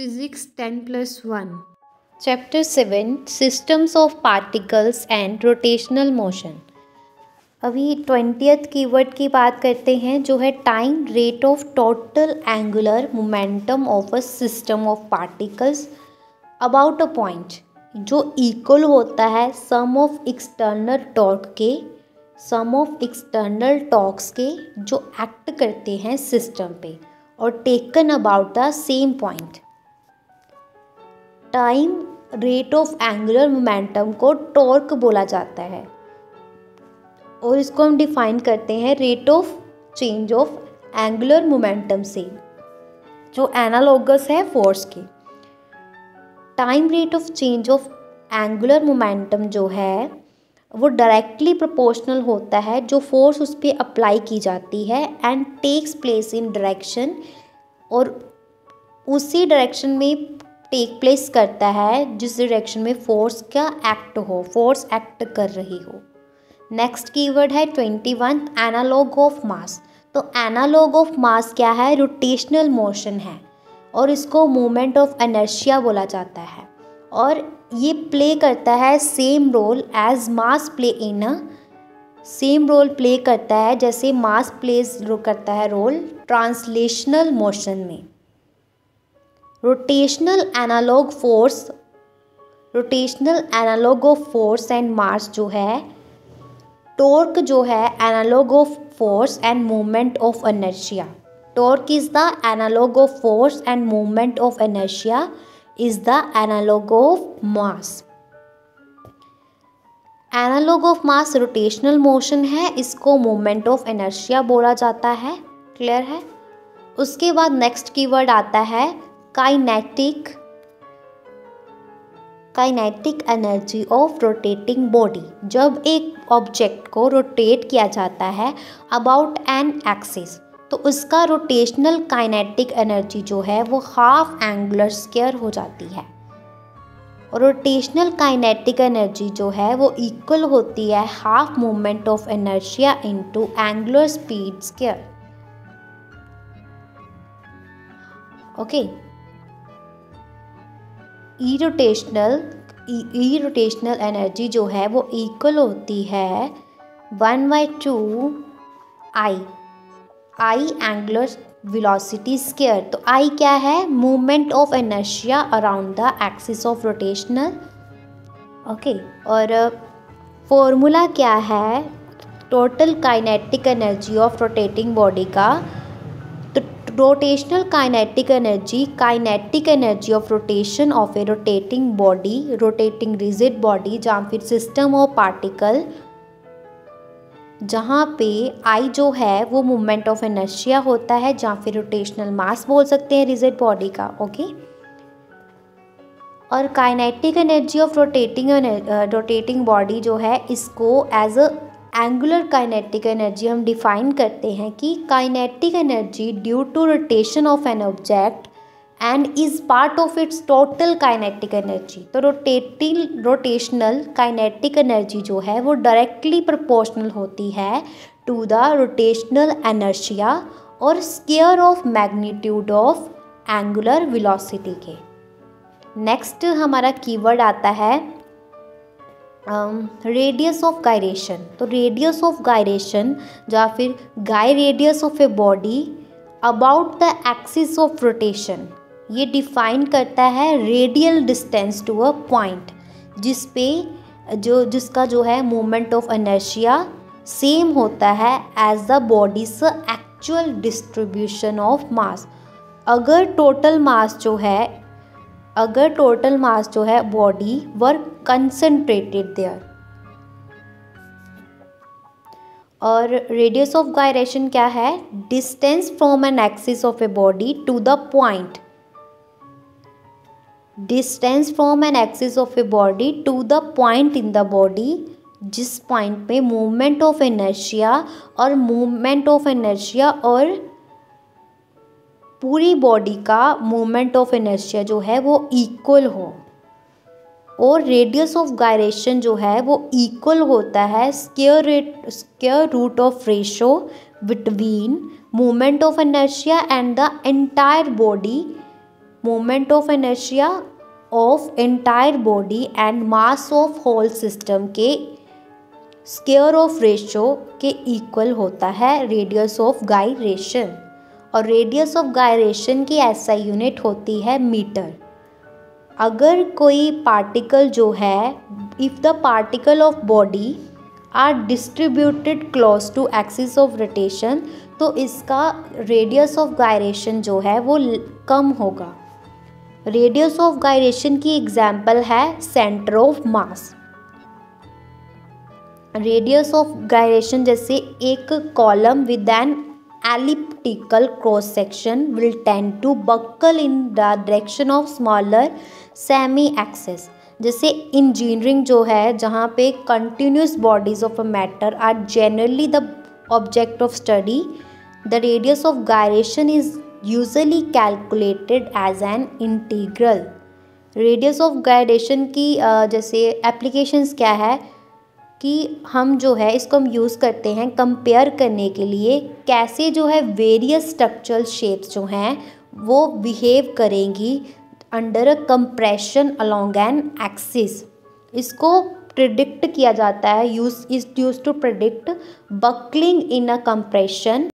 Physics 10+1 Chapter 7 Systems of Particles and Rotational Motion। अभी 20th keyword की बात करते हैं जो है time rate of total angular momentum of a system of particles about a point, जो इक्वल होता है सम ऑफ एक्सटर्नल टॉर्क्स के जो एक्ट करते हैं सिस्टम पे और taken about the same point. Time rate of angular momentum को टॉर्क बोला जाता है और इसको हम डिफाइन करते हैं rate of change of angular momentum से, जो एनालोगस है फोर्स के। Time rate of change of angular momentum जो है वो डायरेक्टली प्रोपोर्शनल होता है जो फोर्स उस पर अप्लाई की जाती है and takes place in direction, और उसी डायरेक्शन में टेक प्लेस करता है जिस डायरेक्शन में फोर्स का एक्ट हो, फोर्स एक्ट कर रही हो। नेक्स्ट कीवर्ड है 21 एनालॉग ऑफ मास। तो एनालॉग ऑफ मास क्या है? रोटेशनल मोशन है और इसको मोमेंट ऑफ इनर्शिया बोला जाता है और ये प्ले करता है same role as mass play in a, same role play करता है जैसे मास प्लेस करता है रोल ट्रांसलेशनल मोशन में। Rotational analog of force and mass जो है, टॉर्क जो है analog of force and moment of inertia. Torque is the analog of force and moment of inertia is the analog of mass. Analog of mass rotational motion है, इसको moment of inertia बोला जाता है। Clear है? उसके बाद next keyword आता है kinetic energy of rotating body. जब एक ऑब्जेक्ट को रोटेट किया जाता है अबाउट एन एक्सिस तो उसका रोटेशनल काइनेटिक एनर्जी जो है वो हाफ एंगुलर स्क्वायर हो जाती है और रोटेशनल काइनेटिक एनर्जी जो है वो इक्वल होती है half moment of inertia into angular speed square. Okay, irrotational energy जो है वो इक्वल होती है 1/2 आई एंगुलर वेलोसिटी स्क्वायर। तो आई क्या है? Movement of inertia around the axis of rotational. Okay, और फॉर्मूला क्या है total kinetic energy of rotating body का? तो rotational kinetic energy of rotation of A rotating body, rotating rigid body जहाँ फिर सिस्टम ऑफ पार्टिकल, जहाँ पे आई जो है वो मूवमेंट ऑफ इनर्शिया होता है, जहाँ फिर रोटेशनल मास बोल सकते हैं रिजिड बॉडी का। ओके, और kinetic energy of rotating body जो है इसको as a angular kinetic energy हम डिफाइन करते हैं कि kinetic energy due to rotation of an object and is part of its total kinetic energy. तो रोटेशनल काइनेटिक एनर्जी जो है वो डायरेक्टली प्रोपोर्शनल होती है टू द रोटेशनल इनर्शिया और square of magnitude of angular velocity के। Next हमारा keyword आता है रेडियस ऑफ गायरेशन। तो रेडियस ऑफ गायरेशन या फिर गाय radius of a body about the axis of rotation, ये डिफाइन करता है radial distance to a point जिसका जो है मोमेंट ऑफ इनर्शिया सेम होता है as the body's actual distribution of mass. अगर टोटल मास जो है बॉडी वर कंसंट्रेटेड देयर। और रेडियस ऑफ गायरेशन क्या है? Distance from an axis of a body to the point, distance from an axis of a body to the point in the body जिस point पे movement of inertia और पूरी body का movement of inertia जो है वो equal हो। और रेडियस ऑफ गायरेशन जो है वो इक्वल होता है square root of ratio between movement of inertia and the entire body moment of inertia of entire body and mass of whole system के स्क्वायर ऑफ रेशियो के equal होता है radius of gyration. और radius of gyration की ऐसा unit होती है metre. अगर कोई पार्टिकल जो है, if the particle of body are distributed close to axis of rotation, तो इसका रेडियस ऑफ गायरेशन जो है वो कम होगा। रेडियस ऑफ गायरेशन की एग्जाम्पल है centre of mass. Radius of gyration जैसे एक column with an elliptical cross section will tend to buckle in the direction of smaller semi axis। जैसे इंजीनियरिंग जो है, जहाँ पे continuous bodies of a matter are generally the object of study, the radius of gyration is usually calculated as an integral। Radius of gyration की जैसे applications क्या है कि हम जो है इसको हम यूज़ करते हैं कंपेयर करने के लिए कैसे जो है वेरियस स्ट्रक्चरल शेप्स जो हैं वो बिहेव करेंगी under a compression along an axis. इसको प्रिडिक्ट किया जाता है, use to predict buckling in a compression